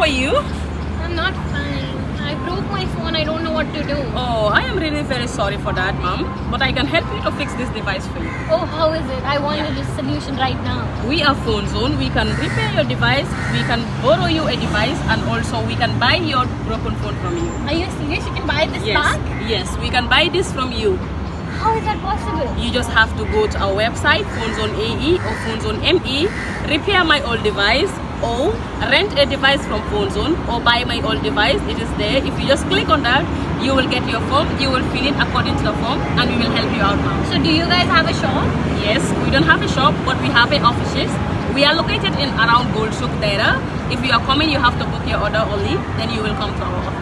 are you? I'm not fine. I broke my phone. I don't know what to do. Oh, I am really very sorry for that, ma'am. But I can help you to fix this device for you. Oh, how is it? I wanted a solution right now. We are FoneZone. We can repair your device. We can borrow you a device, and also we can buy your broken phone from you. Are you serious? You can buy this Yes, back? yes, we can buy this from you. How is that possible? You just have to go to our website, FoneZone AE or FoneZone ME, repair my old device, or rent a device from FoneZone, or buy my old device. It is there. If you just click on that, you will get your form. You will fill it according to the form, and we will help you out now. So do you guys have a shop? Yes, we don't have a shop, but we have an offices. We are located in around Gold Souk Dera. If you are coming, you have to book your order only. Then you will come to our office.